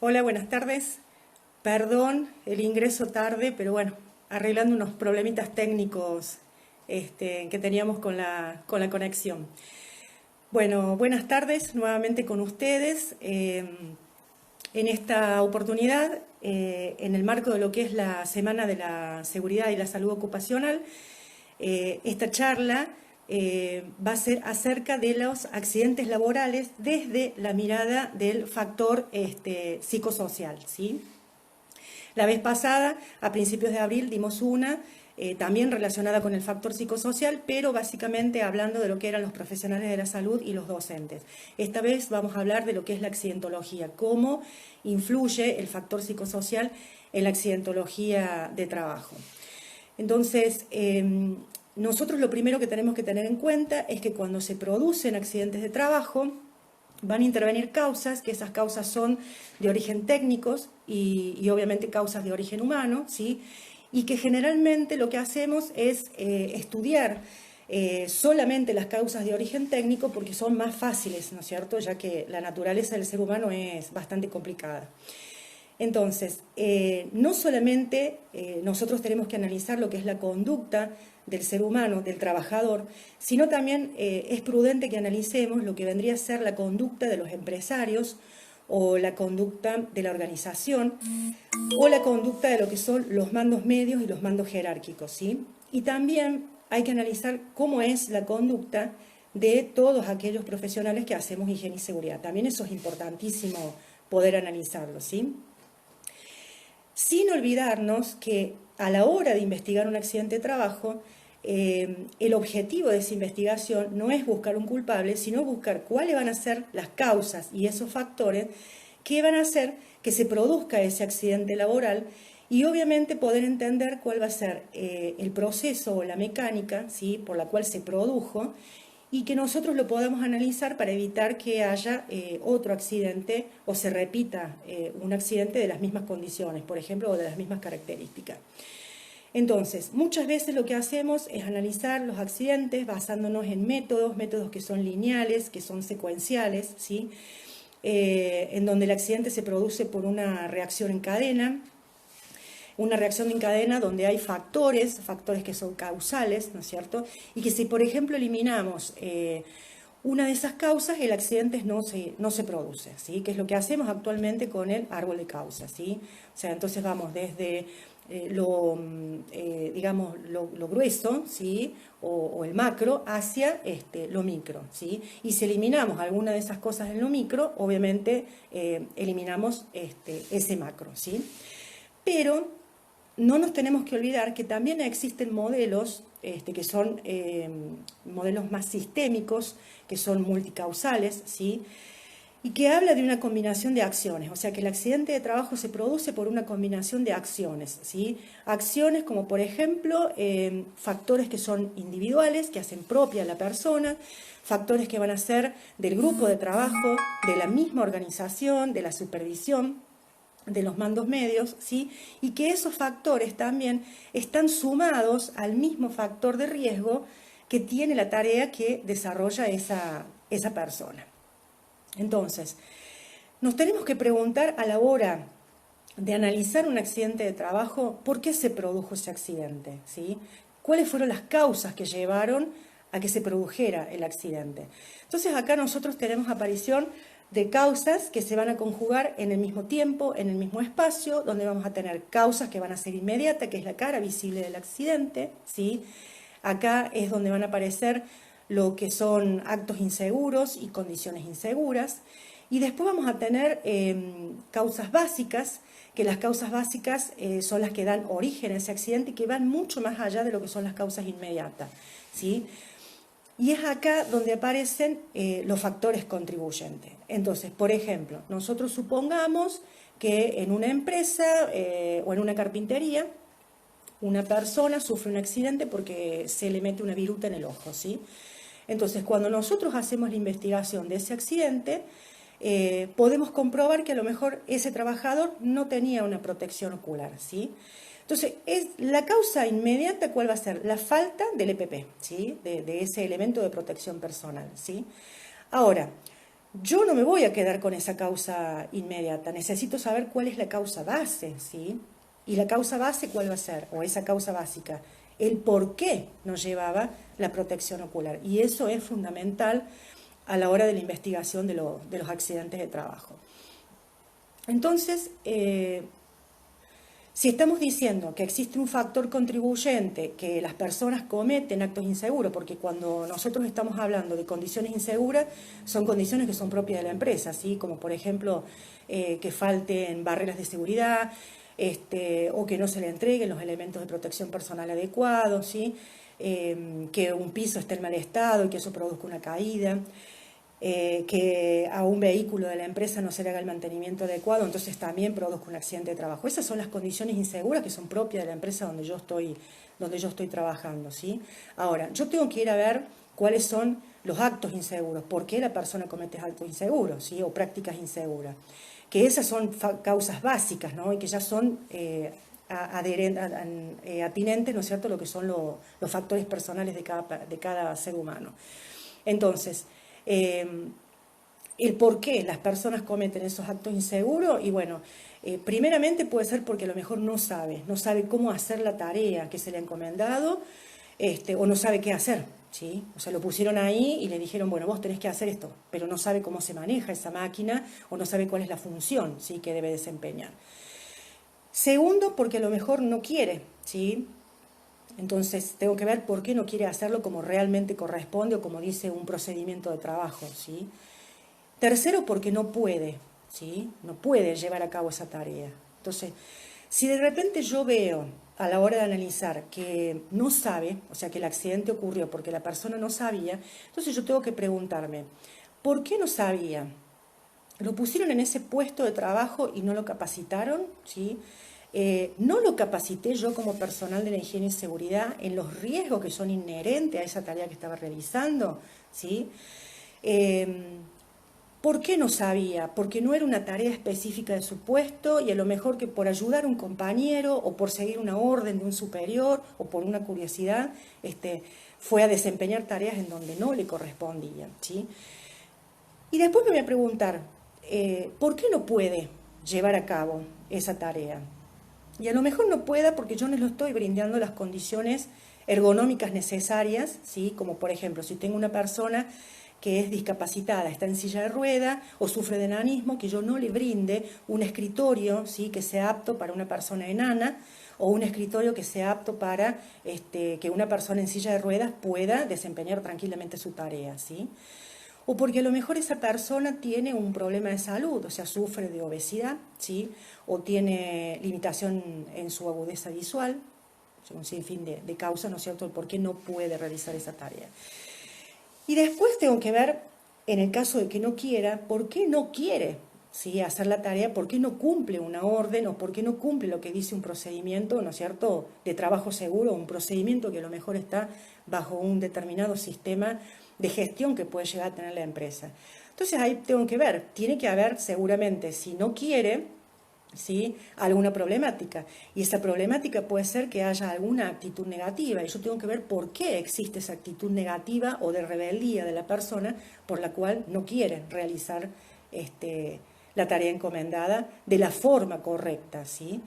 Hola, buenas tardes. Perdón el ingreso tarde, pero bueno, arreglando unos problemitas técnicos que teníamos con la conexión. Bueno, buenas tardes nuevamente con ustedes. En esta oportunidad, en el marco de lo que es la Semana de la Seguridad y la Salud Ocupacional, esta charla va a ser acerca de los accidentes laborales desde la mirada del factor psicosocial, ¿sí? La vez pasada, a principios de abril, dimos una también relacionada con el factor psicosocial, pero básicamente hablando de lo que eran los profesionales de la salud y los docentes. Esta vez vamos a hablar de lo que es la accidentología, cómo influye el factor psicosocial en la accidentología de trabajo. Entonces, nosotros lo primero que tenemos que tener en cuenta es que cuando se producen accidentes de trabajo, van a intervenir causas, que esas causas son de origen técnicos y obviamente causas de origen humano, ¿sí? Y que generalmente lo que hacemos es estudiar solamente las causas de origen técnico porque son más fáciles, ¿no es cierto?, ya que la naturaleza del ser humano es bastante complicada. Entonces, no solamente nosotros tenemos que analizar lo que es la conducta del ser humano, del trabajador, sino también es prudente que analicemos lo que vendría a ser la conducta de los empresarios o la conducta de la organización o la conducta de lo que son los mandos medios y los mandos jerárquicos, ¿sí? Y también hay que analizar cómo es la conducta de todos aquellos profesionales que hacemos higiene y seguridad. También eso es importantísimo poder analizarlo, ¿sí? Sin olvidarnos que a la hora de investigar un accidente de trabajo, el objetivo de esa investigación no es buscar un culpable, sino buscar cuáles van a ser las causas y esos factores que van a hacer que se produzca ese accidente laboral y obviamente poder entender cuál va a ser el proceso o la mecánica, ¿sí?, por la cual se produjo y que nosotros lo podamos analizar para evitar que haya otro accidente o se repita un accidente de las mismas condiciones, por ejemplo, o de las mismas características. Entonces, muchas veces lo que hacemos es analizar los accidentes basándonos en métodos que son lineales, que son secuenciales, ¿sí?, en donde el accidente se produce por una reacción en cadena donde hay factores que son causales, ¿no es cierto? Y que si, por ejemplo, eliminamos una de esas causas, el accidente no se produce, ¿sí? Que es lo que hacemos actualmente con el árbol de causas, ¿sí? O sea, entonces vamos desde lo grueso, ¿sí?, o el macro hacia lo micro, ¿sí? Y si eliminamos alguna de esas cosas en lo micro, obviamente eliminamos ese macro, ¿sí? Pero no nos tenemos que olvidar que también existen modelos que son modelos más sistémicos, que son multicausales, ¿sí?, y que habla de una combinación de acciones, o sea que el accidente de trabajo se produce por una combinación de acciones, ¿sí? Acciones como por ejemplo factores que son individuales, que hacen propia a la persona, factores que van a ser del grupo de trabajo, de la misma organización, de la supervisión, de los mandos medios, ¿sí? Y que esos factores también están sumados al mismo factor de riesgo que tiene la tarea que desarrolla esa persona. Entonces, nos tenemos que preguntar a la hora de analizar un accidente de trabajo, ¿por qué se produjo ese accidente? ¿Sí? ¿Cuáles fueron las causas que llevaron a que se produjera el accidente? Entonces, acá nosotros tenemos aparición de causas que se van a conjugar en el mismo tiempo, en el mismo espacio, donde vamos a tener causas que van a ser inmediatas, que es la cara visible del accidente, ¿sí? Acá es donde van a aparecer lo que son actos inseguros y condiciones inseguras. Y después vamos a tener causas básicas, que las causas básicas son las que dan origen a ese accidente y que van mucho más allá de lo que son las causas inmediatas, ¿sí? Y es acá donde aparecen los factores contribuyentes. Entonces, por ejemplo, nosotros supongamos que en una empresa o en una carpintería, una persona sufre un accidente porque se le mete una viruta en el ojo, ¿sí? Entonces, cuando nosotros hacemos la investigación de ese accidente, podemos comprobar que a lo mejor ese trabajador no tenía una protección ocular, ¿sí? Entonces, la causa inmediata, ¿cuál va a ser? La falta del EPP, ¿sí?, de ese elemento de protección personal, ¿sí? Ahora, yo no me voy a quedar con esa causa inmediata, necesito saber cuál es la causa base, ¿sí? Y la causa base, ¿cuál va a ser? O esa causa básica, el por qué nos llevaba la protección ocular. Y eso es fundamental a la hora de la investigación de los accidentes de trabajo. Entonces, si estamos diciendo que existe un factor contribuyente, que las personas cometen actos inseguros, porque cuando nosotros estamos hablando de condiciones inseguras, son condiciones que son propias de la empresa, ¿sí? Como por ejemplo que falten barreras de seguridad, o que no se le entreguen los elementos de protección personal adecuados, ¿sí? Que un piso esté en mal estado y que eso produzca una caída. Que a un vehículo de la empresa no se le haga el mantenimiento adecuado, entonces también produzca un accidente de trabajo. Esas son las condiciones inseguras que son propias de la empresa donde yo estoy trabajando, ¿sí? Ahora, yo tengo que ir a ver cuáles son los actos inseguros, por qué la persona comete actos inseguros, ¿sí? O prácticas inseguras. Que esas son causas básicas, ¿no? Y que ya son atinentes, ¿no es cierto?, lo que son los factores personales de cada ser humano. Entonces, el por qué las personas cometen esos actos inseguros, y bueno, primeramente puede ser porque a lo mejor no sabe cómo hacer la tarea que se le ha encomendado, o no sabe qué hacer, ¿sí? O sea, lo pusieron ahí y le dijeron, bueno, vos tenés que hacer esto, pero no sabe cómo se maneja esa máquina o no sabe cuál es la función, ¿sí?, que debe desempeñar. Segundo, porque a lo mejor no quiere, ¿sí? Entonces tengo que ver por qué no quiere hacerlo como realmente corresponde o como dice un procedimiento de trabajo, ¿sí? Tercero, porque no puede, ¿sí? No puede llevar a cabo esa tarea. Entonces, si de repente yo veo a la hora de analizar que no sabe, o sea que el accidente ocurrió porque la persona no sabía, entonces yo tengo que preguntarme, ¿por qué no sabía? ¿Lo pusieron en ese puesto de trabajo y no lo capacitaron? ¿Sí? No lo capacité yo como personal de la higiene y seguridad en los riesgos que son inherentes a esa tarea que estaba realizando, ¿sí? ¿Por qué no sabía? Porque no era una tarea específica de su puesto y a lo mejor que por ayudar a un compañero o por seguir una orden de un superior o por una curiosidad, fue a desempeñar tareas en donde no le correspondían, ¿sí? Y después me voy a preguntar, ¿por qué no puede llevar a cabo esa tarea? Y a lo mejor no pueda porque yo no le estoy brindando las condiciones ergonómicas necesarias, ¿sí? Como por ejemplo, si tengo una persona que es discapacitada, está en silla de rueda o sufre de enanismo, que yo no le brinde un escritorio, ¿sí?, que sea apto para una persona enana o un escritorio que sea apto para que una persona en silla de ruedas pueda desempeñar tranquilamente su tarea, ¿sí? O porque a lo mejor esa persona tiene un problema de salud, o sea, sufre de obesidad, ¿sí? O tiene limitación en su agudeza visual, o sea, un sinfín de causas, ¿no es cierto?, por qué no puede realizar esa tarea. Y después tengo que ver, en el caso de que no quiera, por qué no quiere, ¿sí?, hacer la tarea, por qué no cumple una orden o por qué no cumple lo que dice un procedimiento, ¿no es cierto?, de trabajo seguro, un procedimiento que a lo mejor está bajo un determinado sistema de gestión que puede llegar a tener la empresa. Entonces ahí tengo que ver, tiene que haber seguramente, si no quiere, ¿sí?, alguna problemática. Y esa problemática puede ser que haya alguna actitud negativa. Y yo tengo que ver por qué existe esa actitud negativa o de rebeldía de la persona por la cual no quiere realizar la tarea encomendada de la forma correcta, ¿sí?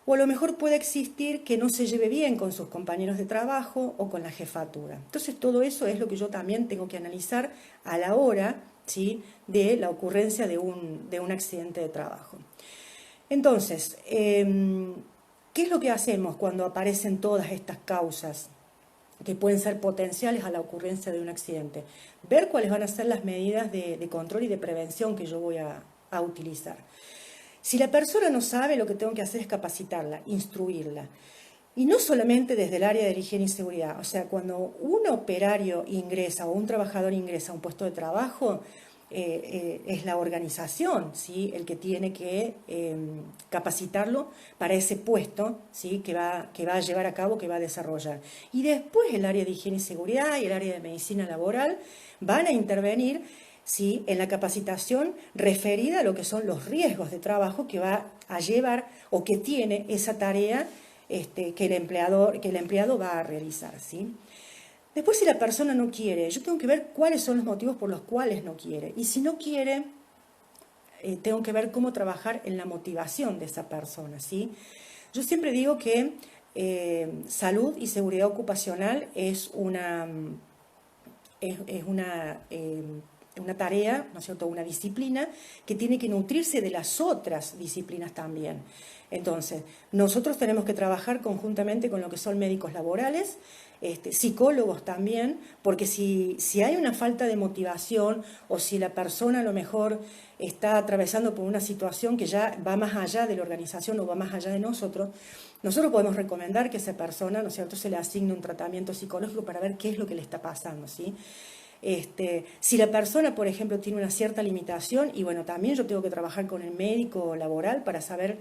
O a lo mejor puede existir que no se lleve bien con sus compañeros de trabajo o con la jefatura. Entonces todo eso es lo que yo también tengo que analizar a la hora, ¿sí?, de la ocurrencia de un accidente de trabajo. Entonces, ¿qué es lo que hacemos cuando aparecen todas estas causas que pueden ser potenciales a la ocurrencia de un accidente? Ver cuáles van a ser las medidas de control y de prevención que yo voy a utilizar. Si la persona no sabe, lo que tengo que hacer es capacitarla, instruirla. Y no solamente desde el área de la higiene y seguridad, o sea, cuando un operario ingresa o un trabajador ingresa a un puesto de trabajo, es la organización, ¿sí?, el que tiene que capacitarlo para ese puesto, ¿sí?, que va a llevar a cabo, que va a desarrollar. Y después el área de higiene y seguridad y el área de medicina laboral van a intervenir, ¿sí?, en la capacitación referida a lo que son los riesgos de trabajo que va a llevar o que tiene esa tarea que el empleado va a realizar, ¿sí? Después, si la persona no quiere, yo tengo que ver cuáles son los motivos por los cuales no quiere. Y si no quiere, tengo que ver cómo trabajar en la motivación de esa persona, ¿sí? Yo siempre digo que salud y seguridad ocupacional es una tarea, ¿no es cierto?, una disciplina que tiene que nutrirse de las otras disciplinas también. Entonces, nosotros tenemos que trabajar conjuntamente con lo que son médicos laborales, psicólogos también, porque si hay una falta de motivación o si la persona a lo mejor está atravesando por una situación que ya va más allá de la organización o va más allá de nosotros podemos recomendar que a esa persona, ¿no es cierto?, se le asigne un tratamiento psicológico para ver qué es lo que le está pasando, ¿sí? Si la persona, por ejemplo, tiene una cierta limitación, y bueno, también yo tengo que trabajar con el médico laboral para saber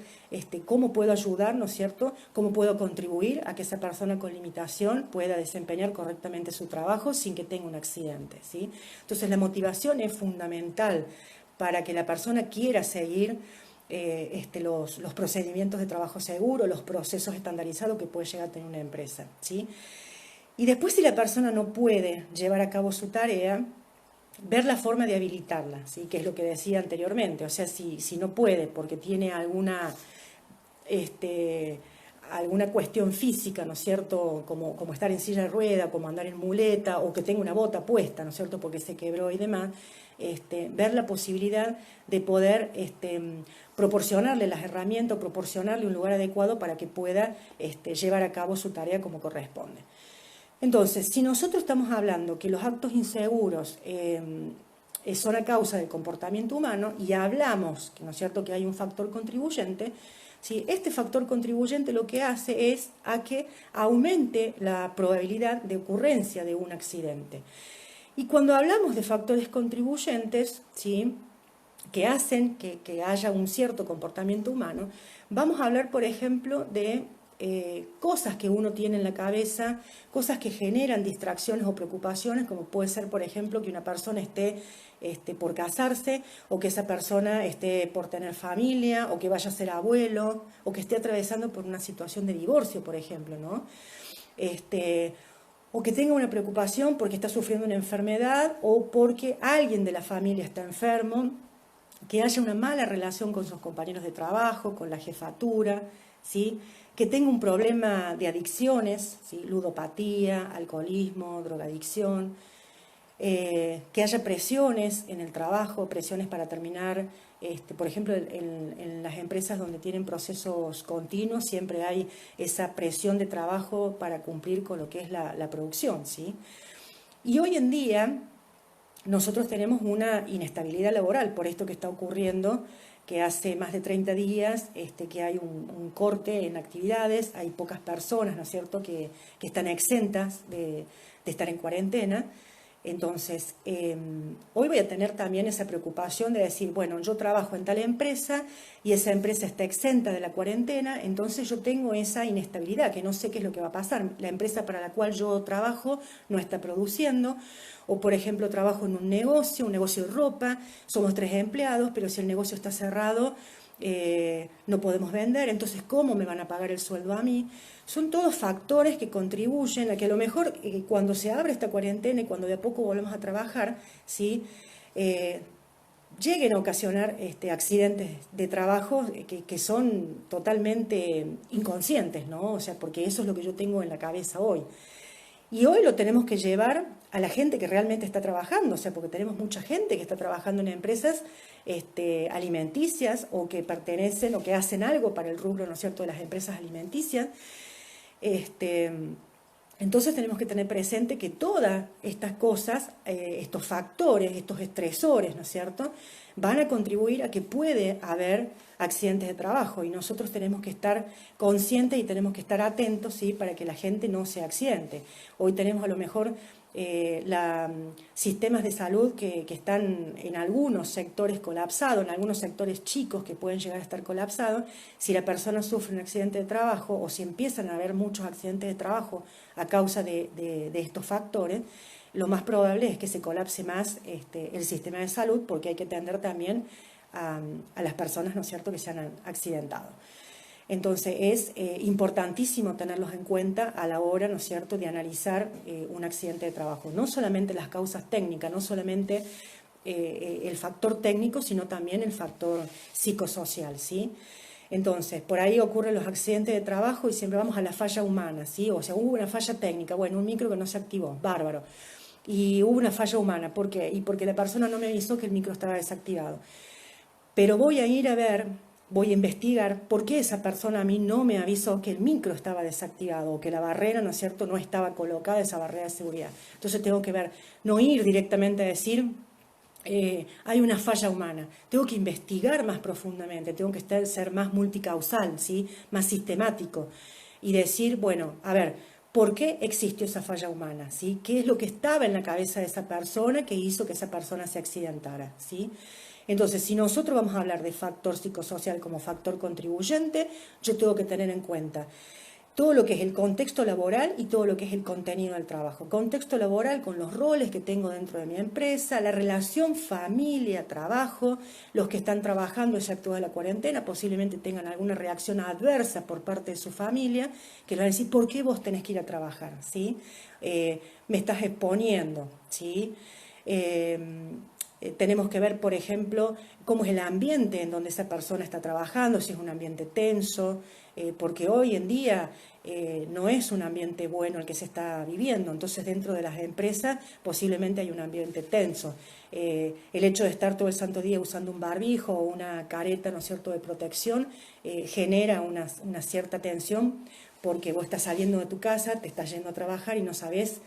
cómo puedo ayudar, ¿no es cierto?, cómo puedo contribuir a que esa persona con limitación pueda desempeñar correctamente su trabajo sin que tenga un accidente, ¿sí? Entonces la motivación es fundamental para que la persona quiera seguir los procedimientos de trabajo seguro, los procesos estandarizados que puede llegar a tener una empresa, ¿sí? Y después, si la persona no puede llevar a cabo su tarea, ver la forma de habilitarla, ¿sí?, que es lo que decía anteriormente. O sea, si no puede porque tiene alguna cuestión física, ¿no es cierto?, como estar en silla de rueda, como andar en muleta, o que tenga una bota puesta, ¿no es cierto?, porque se quebró y demás, ver la posibilidad de poder proporcionarle las herramientas, proporcionarle un lugar adecuado para que pueda llevar a cabo su tarea como corresponde. Entonces, si nosotros estamos hablando que los actos inseguros son a causa del comportamiento humano y hablamos, ¿no es cierto?, que hay un factor contribuyente, ¿sí?, este factor contribuyente lo que hace es a que aumente la probabilidad de ocurrencia de un accidente. Y cuando hablamos de factores contribuyentes, ¿sí?, que hacen que haya un cierto comportamiento humano, vamos a hablar, por ejemplo, de cosas que uno tiene en la cabeza, cosas que generan distracciones o preocupaciones, como puede ser, por ejemplo, que una persona esté por casarse, o que esa persona esté por tener familia, o que vaya a ser abuelo, o que esté atravesando por una situación de divorcio, por ejemplo, ¿no? O que tenga una preocupación porque está sufriendo una enfermedad o porque alguien de la familia está enfermo, que haya una mala relación con sus compañeros de trabajo, con la jefatura, ¿sí?, que tenga un problema de adicciones, ¿sí?, ludopatía, alcoholismo, drogadicción, que haya presiones en el trabajo, presiones para terminar, por ejemplo, en las empresas donde tienen procesos continuos, siempre hay esa presión de trabajo para cumplir con lo que es la producción, ¿sí? Y hoy en día nosotros tenemos una inestabilidad laboral por esto que está ocurriendo, que hace más de 30 días que hay un corte en actividades, hay pocas personas, ¿no es cierto?, que están exentas de estar en cuarentena. Entonces, hoy voy a tener también esa preocupación de decir, bueno, yo trabajo en tal empresa y esa empresa está exenta de la cuarentena, entonces yo tengo esa inestabilidad, que no sé qué es lo que va a pasar. La empresa para la cual yo trabajo no está produciendo, o por ejemplo trabajo en un negocio de ropa, somos 3 empleados, pero si el negocio está cerrado, no podemos vender, entonces ¿cómo me van a pagar el sueldo a mí? Son todos factores que contribuyen a que a lo mejor cuando se abre esta cuarentena y cuando de a poco volvemos a trabajar, ¿sí?, lleguen a ocasionar accidentes de trabajo que son totalmente inconscientes, ¿no? O sea, porque eso es lo que yo tengo en la cabeza hoy. Y hoy lo tenemos que llevar a la gente que realmente está trabajando, o sea, porque tenemos mucha gente que está trabajando en empresas alimenticias o que pertenecen o que hacen algo para el rubro, ¿no es cierto?, de las empresas alimenticias. Entonces tenemos que tener presente que todas estas cosas, estos factores, estos estresores, ¿no es cierto?, van a contribuir a que puede haber accidentes de trabajo y nosotros tenemos que estar conscientes y tenemos que estar atentos, ¿sí?, para que la gente no se accidente. Hoy tenemos a lo mejor sistemas de salud que están en algunos sectores colapsados, en algunos sectores chicos que pueden llegar a estar colapsados. Si la persona sufre un accidente de trabajo o si empiezan a haber muchos accidentes de trabajo a causa de estos factores, lo más probable es que se colapse más el sistema de salud, porque hay que atender también a las personas, ¿no es cierto?, que se han accidentado. Entonces es importantísimo tenerlos en cuenta a la hora, ¿no es cierto?, de analizar un accidente de trabajo. No solamente las causas técnicas, no solamente el factor técnico, sino también el factor psicosocial, ¿sí? Entonces, por ahí ocurren los accidentes de trabajo y siempre vamos a la falla humana, ¿sí? O sea, hubo una falla técnica, bueno, un micro que no se activó, bárbaro. Y hubo una falla humana, ¿por qué? Y porque la persona no me avisó que el micro estaba desactivado. Pero voy a ir a ver, voy a investigar por qué esa persona a mí no me avisó que el micro estaba desactivado o que la barrera, ¿no es cierto?, no estaba colocada, esa barrera de seguridad. Entonces tengo que ver, no ir directamente a decir, hay una falla humana. Tengo que investigar más profundamente, tengo que ser más multicausal, ¿sí?, más sistemático y decir, bueno, a ver, ¿por qué existió esa falla humana? ¿Sí? ¿Qué es lo que estaba en la cabeza de esa persona que hizo que esa persona se accidentara? ¿Sí? Entonces, si nosotros vamos a hablar de factor psicosocial como factor contribuyente, yo tengo que tener en cuenta todo lo que es el contexto laboral y todo lo que es el contenido del trabajo. Contexto laboral con los roles que tengo dentro de mi empresa, la relación familia-trabajo, los que están trabajando ya toda la cuarentena posiblemente tengan alguna reacción adversa por parte de su familia, que le van a decir, ¿por qué vos tenés que ir a trabajar? ¿Sí? Me estás exponiendo, ¿sí? Tenemos que ver, por ejemplo, cómo es el ambiente en donde esa persona está trabajando, si es un ambiente tenso, porque hoy en día no es un ambiente bueno el que se está viviendo, entonces dentro de las empresas posiblemente hay un ambiente tenso. El hecho de estar todo el santo día usando un barbijo o una careta, ¿no es cierto?, de protección, genera una cierta tensión, porque vos estás saliendo de tu casa, te estás yendo a trabajar y no sabés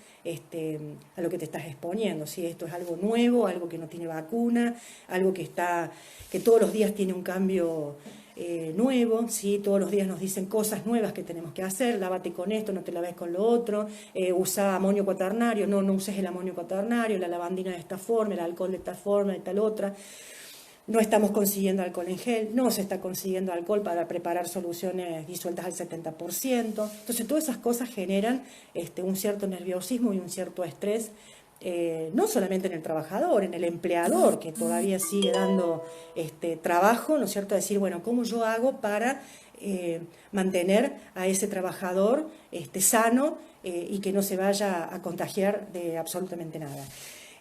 a lo que te estás exponiendo, si esto es algo nuevo, algo que no tiene vacuna, algo que todos los días tiene un cambio nuevo, ¿sí? Todos los días nos dicen cosas nuevas que tenemos que hacer, lávate con esto, no te laves con lo otro, usa amonio cuaternario, no uses el amonio cuaternario, la lavandina de esta forma, el alcohol de esta forma, de tal otra. No estamos consiguiendo alcohol en gel, no se está consiguiendo alcohol para preparar soluciones disueltas al 70%. Entonces, todas esas cosas generan un cierto nerviosismo y un cierto estrés, no solamente en el trabajador, en el empleador, que todavía sigue dando trabajo, ¿no es cierto? Decir, bueno, ¿cómo yo hago para mantener a ese trabajador sano y que no se vaya a contagiar de absolutamente nada?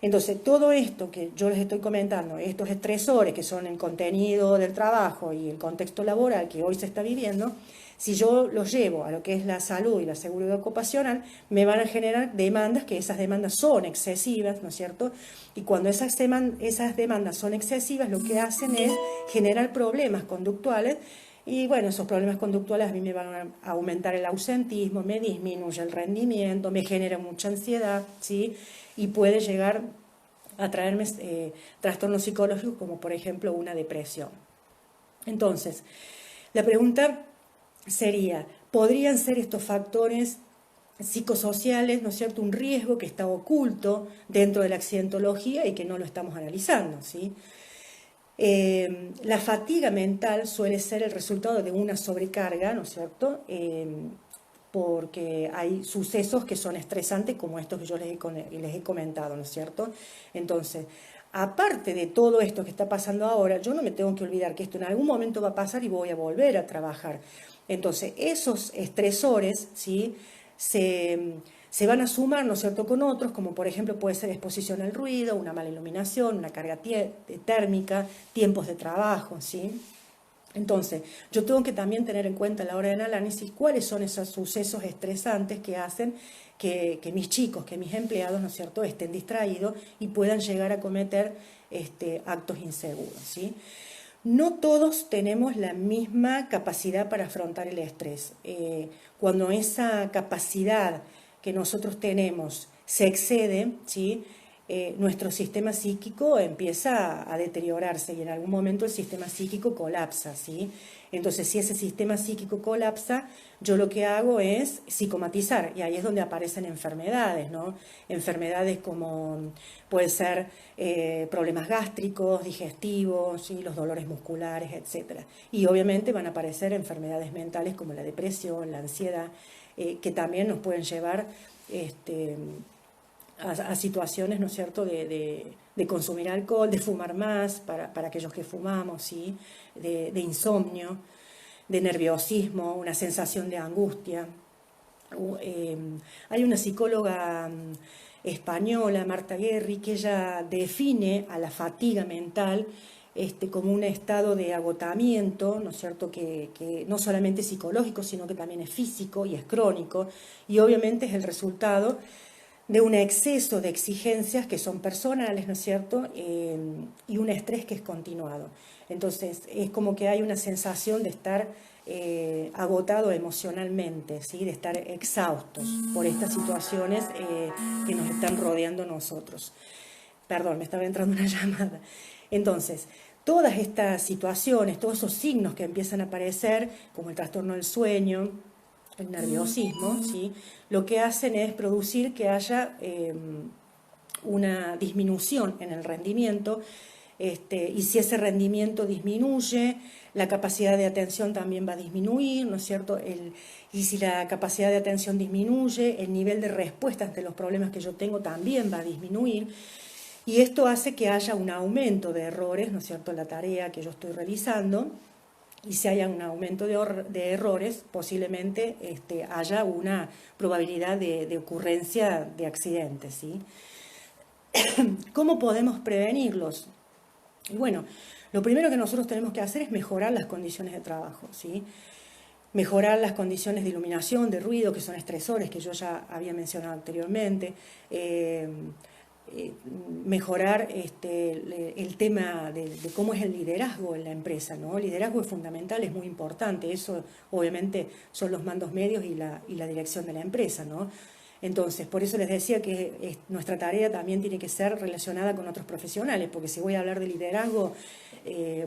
Entonces, todo esto que yo les estoy comentando, estos estresores que son el contenido del trabajo y el contexto laboral que hoy se está viviendo, si yo los llevo a lo que es la salud y la seguridad ocupacional, me van a generar demandas, que esas demandas son excesivas, ¿no es cierto? Y cuando esas demandas son excesivas, lo que hacen es generar problemas conductuales. Y bueno, esos problemas conductuales a mí me van a aumentar el ausentismo, me disminuye el rendimiento, me genera mucha ansiedad, ¿sí? Y puede llegar a traerme trastornos psicológicos como por ejemplo una depresión. Entonces, la pregunta sería, ¿podrían ser estos factores psicosociales, ¿no es cierto?, un riesgo que está oculto dentro de la accidentología y que no lo estamos analizando, ¿sí? La fatiga mental suele ser el resultado de una sobrecarga, ¿no es cierto?, porque hay sucesos que son estresantes como estos que yo les he comentado, ¿no es cierto? Entonces, aparte de todo esto que está pasando ahora, yo no me tengo que olvidar que esto en algún momento va a pasar y voy a volver a trabajar. Entonces, esos estresores, ¿sí?, se van a sumar, ¿no es cierto?, con otros, como por ejemplo puede ser exposición al ruido, una mala iluminación, una carga térmica, tiempos de trabajo, ¿sí? Entonces, yo tengo que también tener en cuenta a la hora del análisis cuáles son esos sucesos estresantes que hacen que mis chicos, que mis empleados, ¿no es cierto?, estén distraídos y puedan llegar a cometer actos inseguros, ¿sí? No todos tenemos la misma capacidad para afrontar el estrés. Cuando esa capacidad que nosotros tenemos se excede, ¿sí?, nuestro sistema psíquico empieza a deteriorarse y en algún momento el sistema psíquico colapsa, ¿sí? Entonces, si ese sistema psíquico colapsa, yo lo que hago es psicomatizar y ahí es donde aparecen enfermedades, ¿no? Enfermedades como puede ser problemas gástricos, digestivos, ¿sí?, los dolores musculares, etc. Y obviamente van a aparecer enfermedades mentales como la depresión, la ansiedad, que también nos pueden llevar a situaciones, ¿no es cierto?, de consumir alcohol, de fumar más para aquellos que fumamos, ¿sí?, de insomnio. de nerviosismo, una sensación de angustia. Hay una psicóloga española, Marta Guerri, que ella define a la fatiga mental como un estado de agotamiento, ¿no es cierto?, que no solamente es psicológico, sino que también es físico y es crónico, y obviamente es el resultado de un exceso de exigencias que son personales, ¿no es cierto?, y un estrés que es continuado. Entonces, es como que hay una sensación de estar agotado emocionalmente, ¿sí?, de estar exhaustos por estas situaciones que nos están rodeando a nosotros. Perdón, me estaba entrando una llamada. Entonces, todas estas situaciones, todos esos signos que empiezan a aparecer, como el trastorno del sueño, el nerviosismo, ¿sí?, lo que hacen es producir que haya una disminución en el rendimiento, y si ese rendimiento disminuye, la capacidad de atención también va a disminuir, ¿no es cierto? Y si la capacidad de atención disminuye, el nivel de respuesta ante los problemas que yo tengo también va a disminuir. Y esto hace que haya un aumento de errores, ¿no es cierto?, en la tarea que yo estoy realizando. Y si hay un aumento de errores, posiblemente haya una probabilidad de ocurrencia de accidentes, ¿sí? ¿Cómo podemos prevenirlos? Y bueno, lo primero que nosotros tenemos que hacer es mejorar las condiciones de trabajo, ¿sí? Mejorar las condiciones de iluminación, de ruido, que son estresores, que yo ya había mencionado anteriormente. Mejorar el tema de cómo es el liderazgo en la empresa, ¿no? El liderazgo es fundamental, es muy importante, eso obviamente son los mandos medios y la dirección de la empresa, ¿no? Entonces, por eso les decía que nuestra tarea también tiene que ser relacionada con otros profesionales, porque si voy a hablar de liderazgo,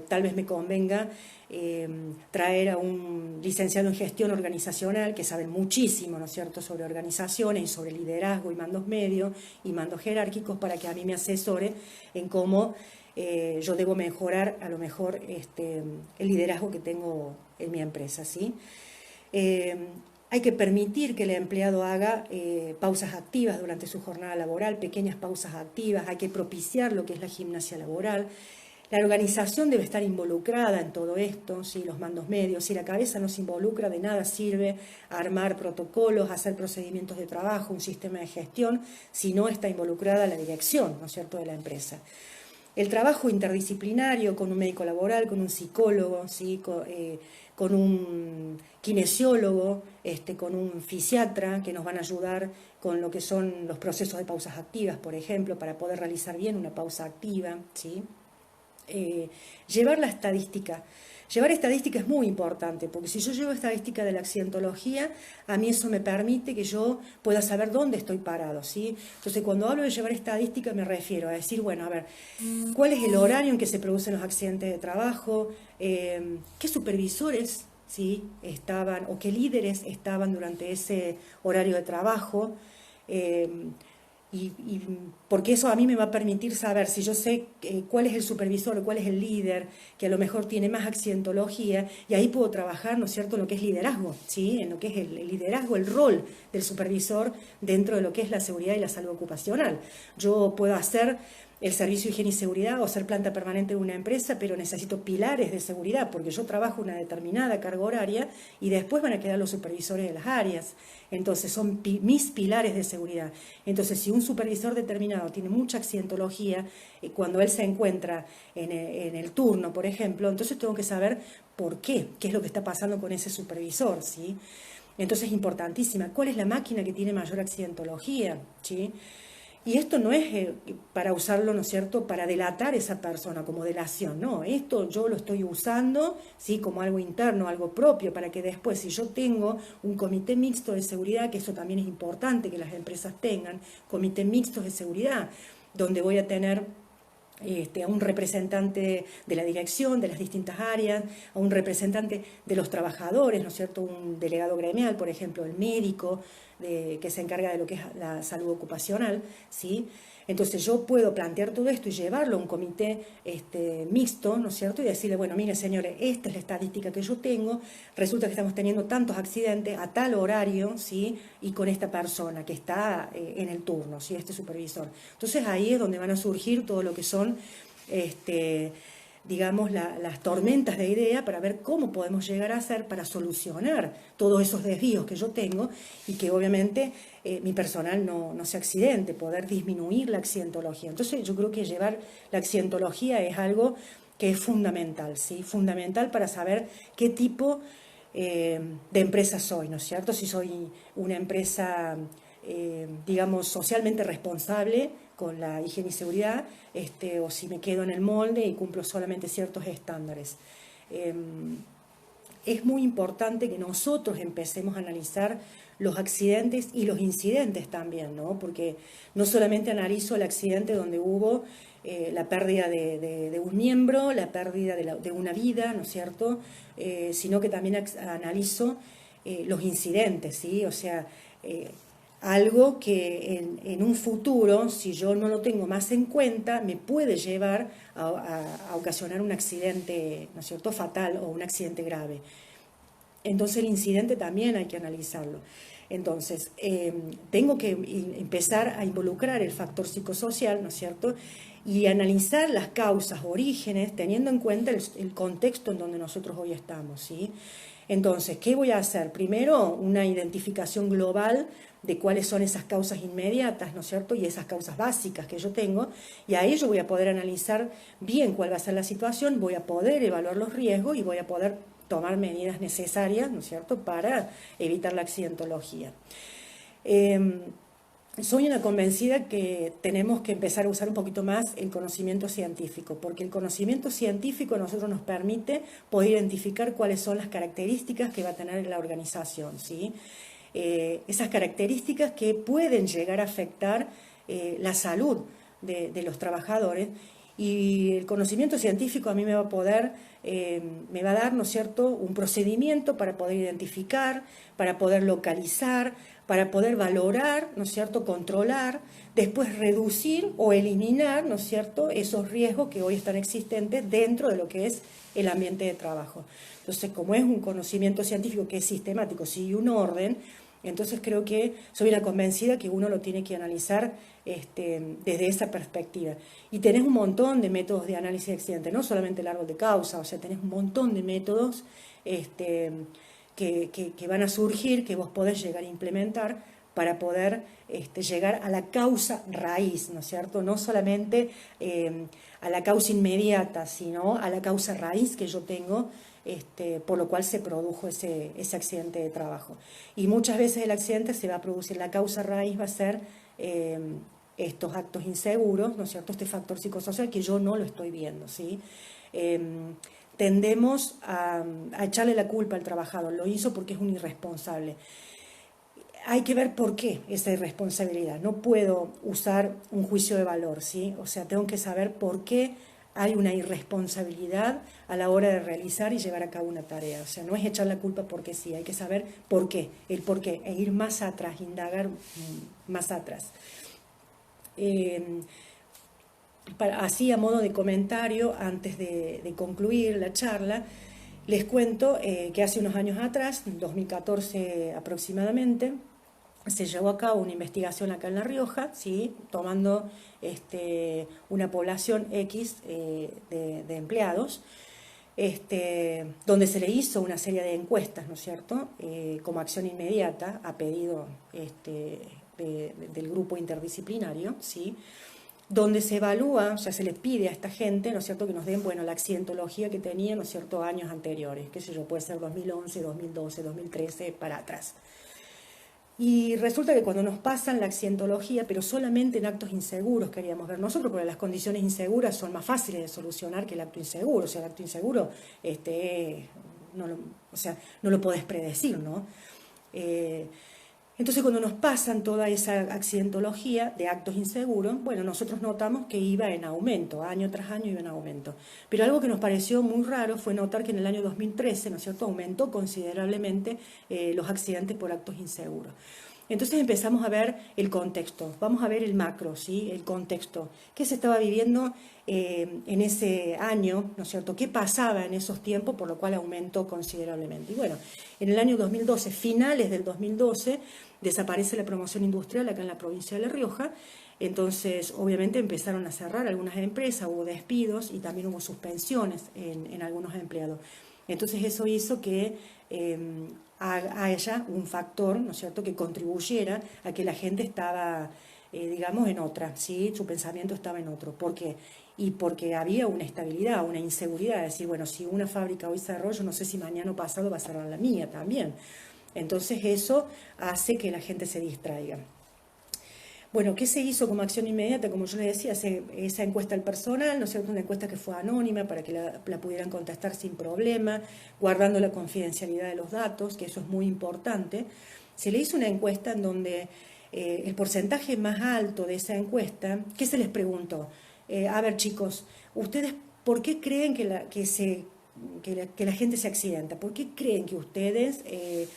tal vez me convenga traer a un licenciado en gestión organizacional que sabe muchísimo, ¿no es cierto?, sobre organizaciones y sobre liderazgo y mandos medios y mandos jerárquicos, para que a mí me asesore en cómo yo debo mejorar a lo mejor el liderazgo que tengo en mi empresa, ¿sí? Hay que permitir que el empleado haga pausas activas durante su jornada laboral, pequeñas pausas activas, hay que propiciar lo que es la gimnasia laboral. La organización debe estar involucrada en todo esto, ¿sí?, los mandos medios. Si la cabeza no se involucra, de nada sirve armar protocolos, hacer procedimientos de trabajo, un sistema de gestión, si no está involucrada la dirección, ¿no es cierto?, de la empresa. El trabajo interdisciplinario con un médico laboral, con un psicólogo, ¿sí?, con un kinesiólogo, con un fisiatra, que nos van a ayudar con lo que son los procesos de pausas activas, por ejemplo, para poder realizar bien una pausa activa, ¿sí? Llevar la estadística. Llevar estadística es muy importante, porque si yo llevo estadística de la accidentología, a mí eso me permite que yo pueda saber dónde estoy parado, ¿sí? Entonces, cuando hablo de llevar estadística, me refiero a decir, bueno, a ver, ¿cuál es el horario en que se producen los accidentes de trabajo? ¿Qué supervisores, ¿sí?, estaban, o qué líderes estaban durante ese horario de trabajo? Y porque eso a mí me va a permitir saber, si yo sé cuál es el supervisor o cuál es el líder, que a lo mejor tiene más accidentología, y ahí puedo trabajar, ¿no es cierto?, en lo que es liderazgo, ¿sí?, en lo que es el liderazgo, el rol del supervisor dentro de lo que es la seguridad y la salud ocupacional. Yo puedo hacer el servicio de higiene y seguridad o ser planta permanente de una empresa, pero necesito pilares de seguridad, porque yo trabajo una determinada carga horaria y después van a quedar los supervisores de las áreas. Entonces son mis pilares de seguridad. Entonces, si un supervisor determinado tiene mucha accidentología, cuando él se encuentra en el turno, por ejemplo, entonces tengo que saber por qué es lo que está pasando con ese supervisor, ¿sí? Entonces es importantísima. ¿Cuál es la máquina que tiene mayor accidentología? ¿Sí? Y esto no es para usarlo, ¿no es cierto?, para delatar a esa persona, como delación, no, esto yo lo estoy usando, ¿sí?, como algo interno, algo propio, para que después, si yo tengo un comité mixto de seguridad, que eso también es importante que las empresas tengan, comités mixtos de seguridad, donde voy a tener a un representante de la dirección de las distintas áreas, a un representante de los trabajadores, ¿no es cierto?, un delegado gremial, por ejemplo, el médico que se encarga de lo que es la salud ocupacional, ¿sí? Entonces yo puedo plantear todo esto y llevarlo a un comité mixto, ¿no es cierto?, y decirle, bueno, mire señores, esta es la estadística que yo tengo, resulta que estamos teniendo tantos accidentes a tal horario, ¿sí?, y con esta persona que está en el turno, ¿sí?, este supervisor. Entonces ahí es donde van a surgir todo lo que son digamos, las tormentas de idea para ver cómo podemos llegar a hacer para solucionar todos esos desvíos que yo tengo y que obviamente mi personal no se accidente, poder disminuir la accidentología. Entonces yo creo que llevar la accidentología es algo que es fundamental, ¿sí? Fundamental para saber qué tipo de empresa soy, ¿no es cierto? Si soy una empresa, digamos, socialmente responsable con la higiene y seguridad, o si me quedo en el molde y cumplo solamente ciertos estándares. Es muy importante que nosotros empecemos a analizar los accidentes y los incidentes también, ¿no? Porque no solamente analizo el accidente donde hubo la pérdida de un miembro, la pérdida de una vida, ¿no es cierto? Sino que también analizo los incidentes, ¿sí? O sea, algo que en un futuro, si yo no lo tengo más en cuenta, me puede llevar a ocasionar un accidente, ¿no es cierto?, fatal o un accidente grave. Entonces el incidente también hay que analizarlo. Entonces, tengo que empezar a involucrar el factor psicosocial, ¿no es cierto?, y analizar las causas, orígenes, teniendo en cuenta el contexto en donde nosotros hoy estamos, ¿sí? Entonces, ¿qué voy a hacer? Primero, una identificación global de cuáles son esas causas inmediatas, ¿no es cierto?, y esas causas básicas que yo tengo, y a ello voy a poder analizar bien cuál va a ser la situación, voy a poder evaluar los riesgos y voy a poder tomar medidas necesarias, ¿no es cierto?, para evitar la accidentología. Soy una convencida que tenemos que empezar a usar un poquito más el conocimiento científico, porque el conocimiento científico a nosotros nos permite poder identificar cuáles son las características que va a tener la organización, ¿sí? Esas características que pueden llegar a afectar la salud de los trabajadores, y el conocimiento científico a mí me va a poder, me va a dar, ¿no es cierto?, un procedimiento para poder identificar, para poder localizar, para poder valorar, ¿no es cierto?, controlar, después reducir o eliminar, ¿no es cierto?, esos riesgos que hoy están existentes dentro de lo que es el ambiente de trabajo. Entonces, como es un conocimiento científico que es sistemático, sigue un orden, entonces creo que soy la convencida que uno lo tiene que analizar desde esa perspectiva. Y tenés un montón de métodos de análisis de accidentes, no solamente el árbol de causa, o sea, tenés un montón de métodos que van a surgir, que vos podés llegar a implementar para poder llegar a la causa raíz, ¿no es cierto? No solamente a la causa inmediata, sino a la causa raíz que yo tengo, por lo cual se produjo ese accidente de trabajo. Y muchas veces el accidente se va a producir, la causa raíz va a ser estos actos inseguros, ¿no es cierto?, este factor psicosocial que yo no lo estoy viendo, ¿sí? Tendemos a echarle la culpa al trabajador, lo hizo porque es un irresponsable. Hay que ver por qué esa irresponsabilidad, no puedo usar un juicio de valor, ¿sí? O sea, tengo que saber por qué hay una irresponsabilidad a la hora de realizar y llevar a cabo una tarea. O sea, no es echar la culpa porque sí, hay que saber por qué, el por qué, e ir más atrás, indagar más atrás. Así, a modo de comentario, antes de concluir la charla, les cuento que hace unos años atrás, en 2014 aproximadamente, se llevó a cabo una investigación acá en La Rioja, ¿sí?, tomando una población X de empleados, donde se le hizo una serie de encuestas, ¿no es cierto?, como acción inmediata a pedido del grupo interdisciplinario, ¿sí?, donde se evalúa, o sea, se le pide a esta gente, ¿no es cierto?, que nos den, bueno, la accidentología que tenían, ¿no es cierto?, años anteriores, qué sé yo, puede ser 2011, 2012, 2013, para atrás. Y resulta que cuando nos pasan la accidentología, pero solamente en actos inseguros queríamos ver nosotros, porque las condiciones inseguras son más fáciles de solucionar que el acto inseguro. O sea, el acto inseguro, no lo podés predecir, ¿no? Entonces, cuando nos pasan toda esa accidentología de actos inseguros, bueno, nosotros notamos que iba en aumento, año tras año iba en aumento. Pero algo que nos pareció muy raro fue notar que en el año 2013, ¿no es cierto?, aumentó considerablemente los accidentes por actos inseguros. Entonces empezamos a ver el contexto, vamos a ver el macro, ¿sí?, el contexto. ¿Qué se estaba viviendo en ese año, ¿no es cierto?, qué pasaba en esos tiempos, por lo cual aumentó considerablemente? Y bueno, en el año 2012, finales del 2012, desaparece la promoción industrial acá en la provincia de La Rioja, Entonces, obviamente empezaron a cerrar algunas empresas, hubo despidos y también hubo suspensiones en algunos empleados. Entonces, eso hizo que haya un factor, ¿no es cierto?, que contribuyera a que la gente estaba, digamos, en otra, ¿sí? Su pensamiento estaba en otro. ¿Por qué? Y porque había una estabilidad, una inseguridad, es decir, bueno, si una fábrica hoy cerró, yo no sé si mañana o pasado va a cerrar la mía también. Entonces eso hace que la gente se distraiga. Bueno, ¿qué se hizo como acción inmediata? Como yo les decía, esa encuesta al personal, ¿no es cierto? Una encuesta que fue anónima para que la pudieran contestar sin problema, guardando la confidencialidad de los datos, que eso es muy importante. Se le hizo una encuesta en donde el porcentaje más alto de esa encuesta, ¿qué se les preguntó? A ver, chicos, ¿ustedes por qué creen que la gente se accidenta? ¿Por qué creen que ustedes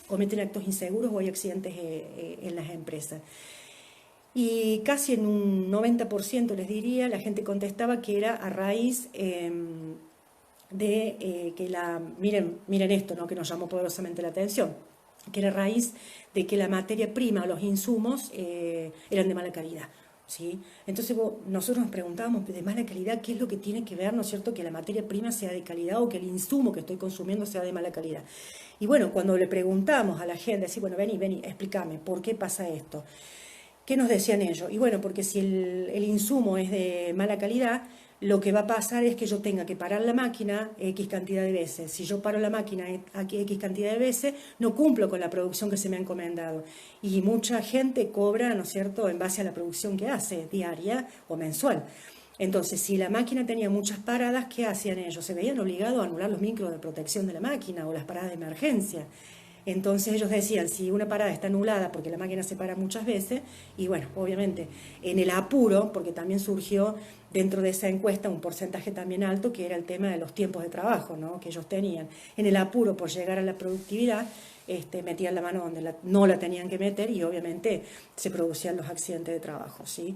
cometen actos inseguros o hay accidentes en las empresas? Y casi en un 90% les diría, la gente contestaba que era a raíz miren esto, ¿no?, que nos llamó poderosamente la atención, que era a raíz de que la materia prima, los insumos, eran de mala calidad. ¿Sí? Entonces nosotros nos preguntábamos, de mala calidad, ¿qué es lo que tiene que ver, ¿no es cierto?, que la materia prima sea de calidad o que el insumo que estoy consumiendo sea de mala calidad. Y bueno, cuando le preguntamos a la gente, así, bueno, vení, explícame, ¿por qué pasa esto? ¿Qué nos decían ellos? Y bueno, porque si el insumo es de mala calidad, lo que va a pasar es que yo tenga que parar la máquina X cantidad de veces. Si yo paro la máquina X cantidad de veces, no cumplo con la producción que se me ha encomendado. Y mucha gente cobra, ¿no es cierto?, en base a la producción que hace, diaria o mensual. Entonces, si la máquina tenía muchas paradas, ¿qué hacían ellos? Se veían obligados a anular los micros de protección de la máquina o las paradas de emergencia. Entonces ellos decían, si una parada está anulada porque la máquina se para muchas veces, y bueno, obviamente en el apuro, porque también surgió dentro de esa encuesta un porcentaje también alto, que era el tema de los tiempos de trabajo, ¿no?, que ellos tenían. En el apuro por llegar a la productividad, metían la mano donde no la tenían que meter y obviamente se producían los accidentes de trabajo, ¿sí?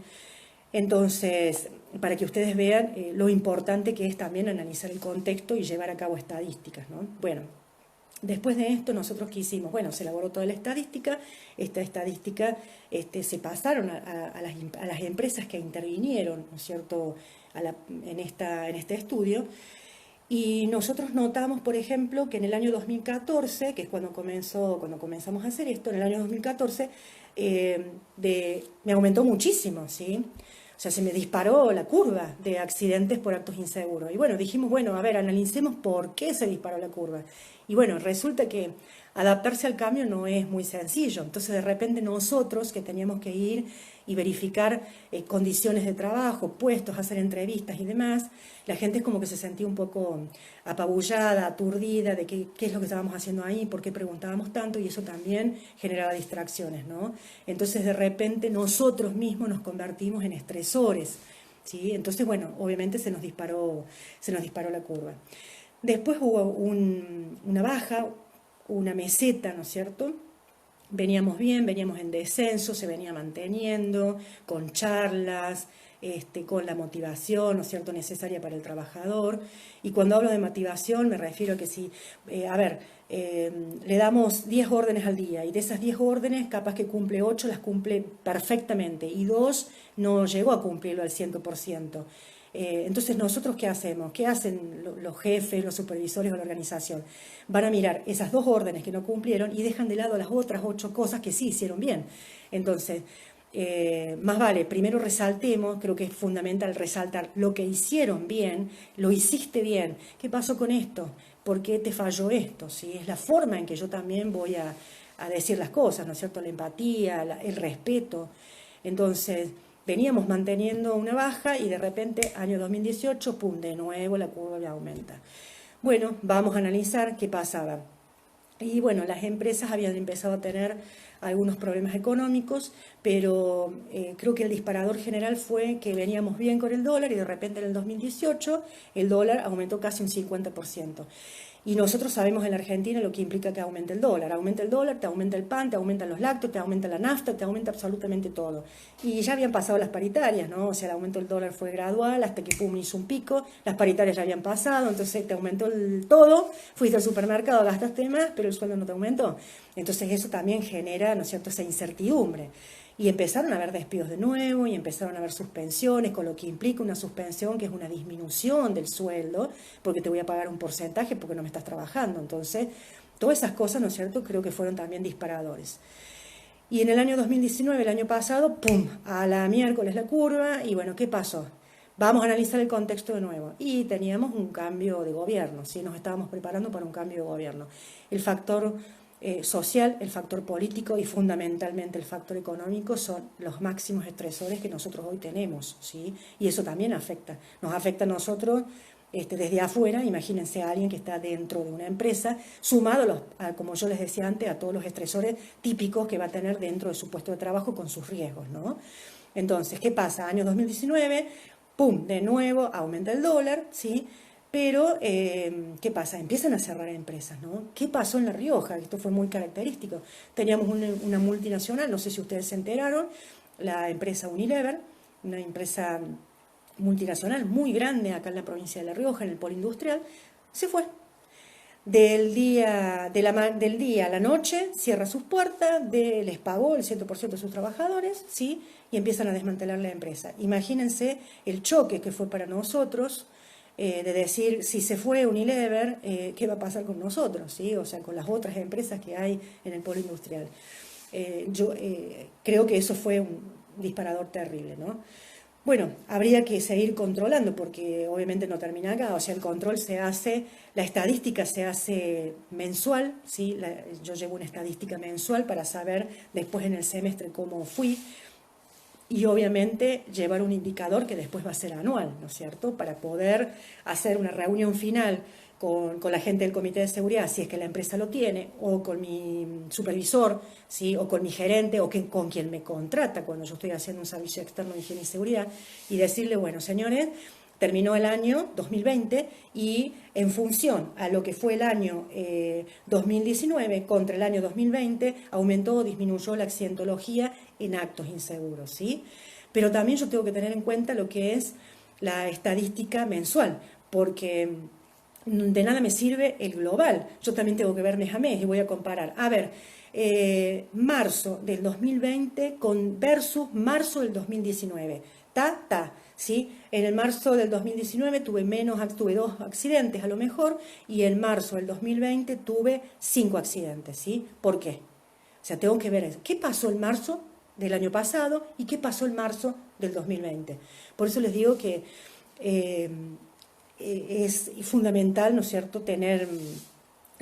Entonces, para que ustedes vean lo importante que es también analizar el contexto y llevar a cabo estadísticas, ¿no? Bueno, después de esto, nosotros qué hicimos, bueno, se elaboró toda la estadística, esta estadística se pasaron a las empresas que intervinieron, ¿no es cierto?, en este estudio, y nosotros notamos, por ejemplo, que en el año 2014, que es cuando comenzamos a hacer esto, en el año 2014, me aumentó muchísimo, ¿sí? O sea, se me disparó la curva de accidentes por actos inseguros. Y bueno, dijimos, bueno, a ver, analicemos por qué se disparó la curva. Y bueno, resulta que adaptarse al cambio no es muy sencillo. Entonces, de repente nosotros que teníamos que ir y verificar condiciones de trabajo, puestos, hacer entrevistas y demás, la gente es como que se sentía un poco apabullada, aturdida de qué es lo que estábamos haciendo ahí, por qué preguntábamos tanto, y eso también generaba distracciones, ¿no? Entonces, de repente nosotros mismos nos convertimos en estresores, ¿sí? Entonces, bueno, obviamente se nos disparó la curva. Después hubo una baja, una meseta, ¿no es cierto? Veníamos bien, veníamos en descenso, se venía manteniendo, con charlas, con la motivación, ¿no es cierto?, necesaria para el trabajador. Y cuando hablo de motivación me refiero a que si, le damos 10 órdenes al día y de esas 10 órdenes capaz que cumple 8, las cumple perfectamente y 2 no llegó a cumplirlo al 100%. Entonces, ¿nosotros qué hacemos? ¿Qué hacen los jefes, los supervisores o la organización? Van a mirar esas 2 órdenes que no cumplieron y dejan de lado las otras 8 cosas que sí hicieron bien. Entonces, más vale, primero resaltemos, creo que es fundamental resaltar lo que hicieron bien, lo hiciste bien. ¿Qué pasó con esto? ¿Por qué te falló esto? ¿Sí? Es la forma en que yo también voy a decir las cosas, ¿no es cierto? La empatía, el respeto. Entonces, veníamos manteniendo una baja y de repente, año 2018, pum, de nuevo la curva ya aumenta. Bueno, vamos a analizar qué pasaba. Y bueno, las empresas habían empezado a tener algunos problemas económicos, pero creo que el disparador general fue que veníamos bien con el dólar y de repente en el 2018 el dólar aumentó casi un 50%. Y nosotros sabemos en la Argentina lo que implica que aumente el dólar. Aumenta el dólar, te aumenta el pan, te aumentan los lácteos, te aumenta la nafta, te aumenta absolutamente todo. Y ya habían pasado las paritarias, ¿no? O sea, el aumento del dólar fue gradual hasta que pum, hizo un pico, las paritarias ya habían pasado, entonces te aumentó todo, fuiste al supermercado, gastaste más, pero el sueldo no te aumentó. Entonces eso también genera, ¿no es cierto?, esa incertidumbre. Y empezaron a haber despidos de nuevo y empezaron a haber suspensiones, con lo que implica una suspensión que es una disminución del sueldo, porque te voy a pagar un porcentaje porque no me estás trabajando. Entonces, todas esas cosas, ¿no es cierto?, creo que fueron también disparadores. Y en el año 2019, el año pasado, ¡pum!, a la miércoles la curva, y bueno, ¿qué pasó? Vamos a analizar el contexto de nuevo. Y teníamos un cambio de gobierno, ¿sí? Nos estábamos preparando para un cambio de gobierno. El factor social, el factor político y fundamentalmente el factor económico son los máximos estresores que nosotros hoy tenemos, ¿sí? Y eso también nos afecta a nosotros desde afuera. Imagínense a alguien que está dentro de una empresa, sumado, como yo les decía antes, a todos los estresores típicos que va a tener dentro de su puesto de trabajo con sus riesgos, ¿no? Entonces, ¿qué pasa? Año 2019, ¡pum!, de nuevo aumenta el dólar, ¿sí? Pero, ¿qué pasa? Empiezan a cerrar empresas, ¿no? ¿Qué pasó en La Rioja? Esto fue muy característico. Teníamos una multinacional, no sé si ustedes se enteraron, la empresa Unilever, una empresa multinacional muy grande acá en la provincia de La Rioja, en el polo industrial, se fue. Del día a la noche cierra sus puertas, les pagó el 100% de sus trabajadores, ¿sí? Y empiezan a desmantelar la empresa. Imagínense el choque que fue para nosotros, de decir, si se fue Unilever, ¿qué va a pasar con nosotros? ¿Sí? O sea, con las otras empresas que hay en el polo industrial. Yo creo que eso fue un disparador terrible, ¿no? Bueno, habría que seguir controlando porque obviamente no termina acá, o sea, el control se hace, la estadística se hace mensual, ¿sí? Yo llevo una estadística mensual para saber después en el semestre cómo fui, y obviamente llevar un indicador que después va a ser anual, ¿no es cierto?, para poder hacer una reunión final con la gente del comité de seguridad, si es que la empresa lo tiene, o con mi supervisor, ¿sí?, o con mi gerente, o con quien me contrata cuando yo estoy haciendo un servicio externo de higiene y seguridad, y decirle, bueno, señores, terminó el año 2020 y en función a lo que fue el año 2019 contra el año 2020 aumentó o disminuyó la accidentología en actos inseguros, ¿sí? Pero también yo tengo que tener en cuenta lo que es la estadística mensual, porque de nada me sirve el global. Yo también tengo que ver mes a mes y voy a comparar. A ver, marzo del 2020 versus marzo del 2019. ¿Sí? En el marzo del 2019 tuve 2 accidentes a lo mejor, y en marzo del 2020 tuve 5 accidentes, ¿sí? ¿Por qué? O sea, tengo que ver eso. ¿Qué pasó en marzo del año pasado y qué pasó en marzo del 2020? Por eso les digo que es fundamental, ¿no es cierto?, tener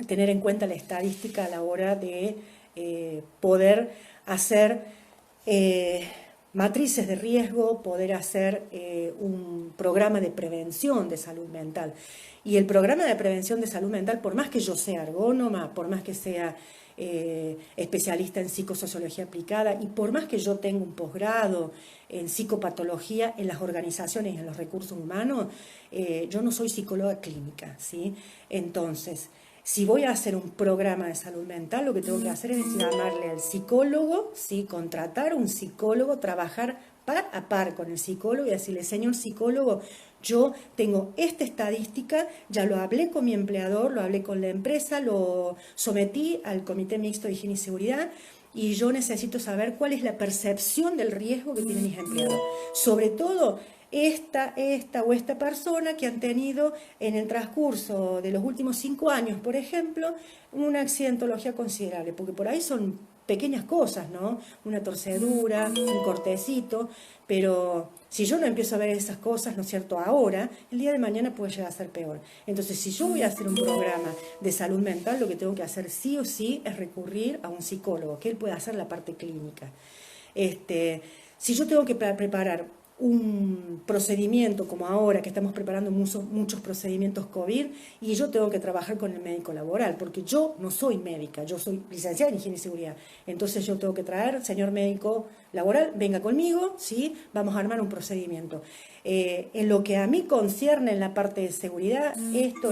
en cuenta la estadística a la hora de poder hacer matrices de riesgo, poder hacer un programa de prevención de salud mental. Y el programa de prevención de salud mental, por más que yo sea ergónoma, por más que sea especialista en psicosociología aplicada, y por más que yo tenga un posgrado en psicopatología en las organizaciones y en los recursos humanos, yo no soy psicóloga clínica, ¿sí? Entonces, si voy a hacer un programa de salud mental, lo que tengo que hacer es llamarle al psicólogo, ¿sí?, contratar un psicólogo, trabajar par a par con el psicólogo y decirle, señor psicólogo, yo tengo esta estadística, ya lo hablé con mi empleador, lo hablé con la empresa, lo sometí al Comité Mixto de Higiene y Seguridad, y yo necesito saber cuál es la percepción del riesgo que tienen mis empleados. Sobre todo, esta o esta persona que han tenido en el transcurso de los últimos 5 años, por ejemplo, una accidentología considerable, porque por ahí son pequeñas cosas, ¿no? Una torcedura, un cortecito, pero si yo no empiezo a ver esas cosas, ¿no es cierto?, ahora, el día de mañana puede llegar a ser peor. Entonces, si yo voy a hacer un programa de salud mental, lo que tengo que hacer sí o sí es recurrir a un psicólogo, que él pueda hacer la parte clínica. Si yo tengo que preparar un procedimiento como ahora, que estamos preparando muchos procedimientos COVID, y yo tengo que trabajar con el médico laboral, porque yo no soy médica, yo soy licenciada en higiene y seguridad. Entonces yo tengo que traer, señor médico laboral, venga conmigo, ¿sí? Vamos a armar un procedimiento. En lo que a mí concierne en la parte de seguridad, esto,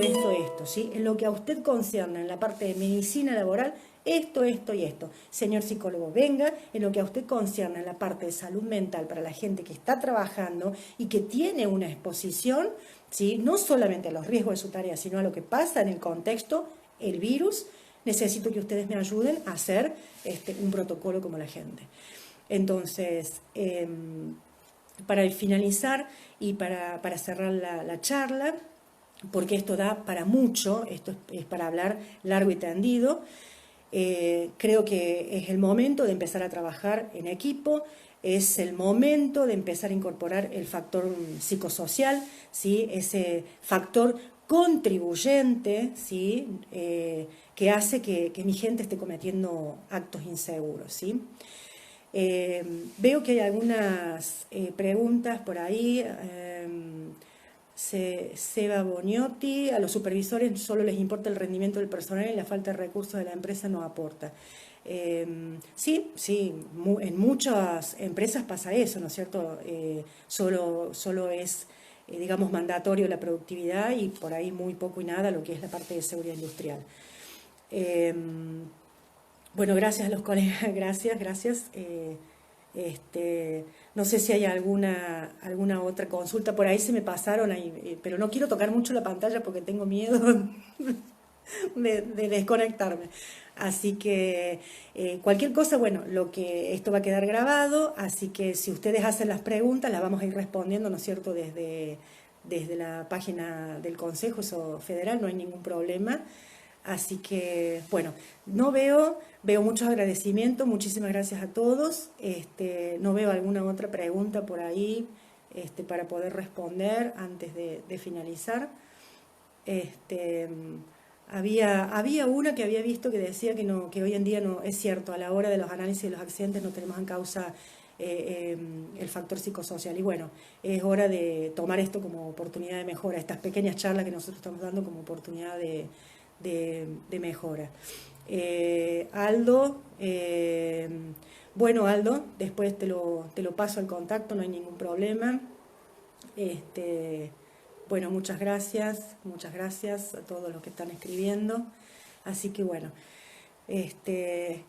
¿sí? En lo que a usted concierne en la parte de medicina laboral, esto y esto. Señor psicólogo, venga, en lo que a usted concierne en la parte de salud mental para la gente que está trabajando y que tiene una exposición, ¿sí?, no solamente a los riesgos de su tarea, sino a lo que pasa en el contexto, el virus, necesito que ustedes me ayuden a hacer un protocolo como la gente. Entonces, para finalizar y para cerrar la charla, porque esto da para mucho, esto es para hablar largo y tendido, creo que es el momento de empezar a trabajar en equipo, es el momento de empezar a incorporar el factor psicosocial, ¿sí? Ese factor contribuyente, ¿sí? Que hace que mi gente esté cometiendo actos inseguros, ¿sí? Veo que hay algunas preguntas por ahí. Seba Boniotti: a los supervisores solo les importa el rendimiento del personal y la falta de recursos de la empresa no aporta. Sí, sí, en muchas empresas pasa eso, ¿no es cierto? Solo es, digamos, mandatorio la productividad y por ahí muy poco y nada lo que es la parte de seguridad industrial. Bueno, gracias a los colegas, gracias. No sé si hay alguna otra consulta, por ahí se me pasaron, ahí, pero no quiero tocar mucho la pantalla porque tengo miedo de desconectarme. Así que cualquier cosa, bueno, esto va a quedar grabado, así que si ustedes hacen las preguntas, las vamos a ir respondiendo, ¿no es cierto?, desde la página del Consejo Federal, no hay ningún problema. Así que, bueno, veo muchos agradecimientos, muchísimas gracias a todos. No veo alguna otra pregunta por ahí para poder responder antes de finalizar. Había una que había visto que decía que hoy en día no es cierto, a la hora de los análisis de los accidentes no tenemos en causa el factor psicosocial. Y bueno, es hora de tomar esto como oportunidad de mejora, estas pequeñas charlas que nosotros estamos dando como oportunidad de mejora. Aldo, bueno, Aldo, después te lo paso al contacto, no hay ningún problema. Bueno, muchas gracias a todos los que están escribiendo. Así que bueno,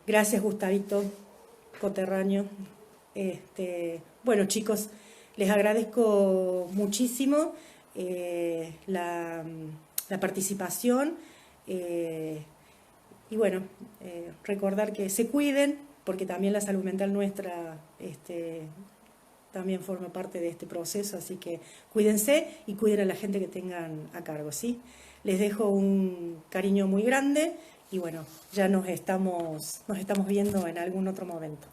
gracias Gustavito Coterraño. Bueno, chicos, les agradezco muchísimo la participación. Y bueno, recordar que se cuiden, porque también la salud mental nuestra también forma parte de este proceso, así que cuídense y cuiden a la gente que tengan a cargo, ¿sí? Les dejo un cariño muy grande y bueno, ya nos estamos viendo en algún otro momento.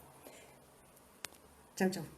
Chau, chau.